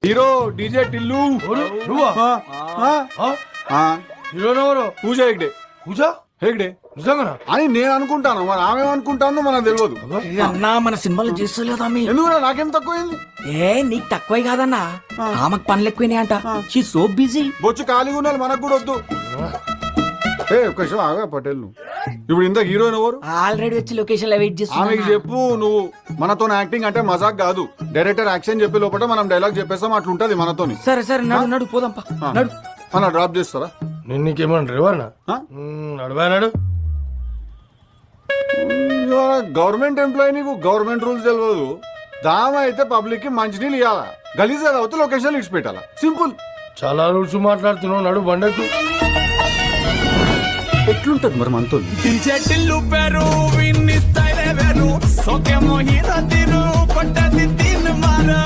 Hero DJ Tillu హీరోనెవరు? పూజ హెగ్డే. పూజ హెగ్డే నిజంగా అని నేను అనుకుంటాను, మరి ఆమె అనుకుంటాను మనకు తెలియదు. అన్నా మన సినిమాలో చేస్తలేదా మీ? ఎందుకు నాకేం తక్కువైంది? నీకు తక్కువే కాదన్నా, ఆమెకు పనులు ఎక్కువైనాయి అంట. She so busy. బొచ్చు ఖాళీగా ఉండాలి, మనకు కూడా వద్దు. ఒక్క నిమిషం ఆగా పటేల్, నువ్వు ఇప్పుడు ఇంత హీరోయిన్ ఎవరు? ఆల్రెడీ వచ్చి లొకేషన్ లో వెయిట్ ఆమెకి చేస్తున్నా. చెప్పు, నువ్వు మనతో యాక్టింగ్ అంటే మజాక్ కాదు, డైరెక్టర్ యాక్షన్ చెప్పే లోపల మనం డైలాగ్ చెప్పేస్తాం, అట్లుంటది మనతోని. సరే సరే నడు నడు పోదాంపా నడు. అన్న డ్రాప్ చేస్తారా? నేను నీకేమన్నా డ్రైవర్నా? నడవాడు గవర్నమెంట్ ఎంప్లాయీ, నీకు గవర్నమెంట్ రూల్స్ తెలియదు. దామ అయితే పబ్లిక్ కి మంచినీళ్ళు ఇవ్వాలా, గలీజ్ అవుతే లొకేషన్ ఇచ్చి పెట్టాలా, సింపుల్. చాలా రూల్స్ మాట్లాడుతున్నావు, నడు బండకు. ఎట్లుంటది మరి మనతో? చెట్టిల్లు పేరు విన్ని స్టైల్ వేరు సోకేమో హీరో తీరు కొట్టది తిన్ మారు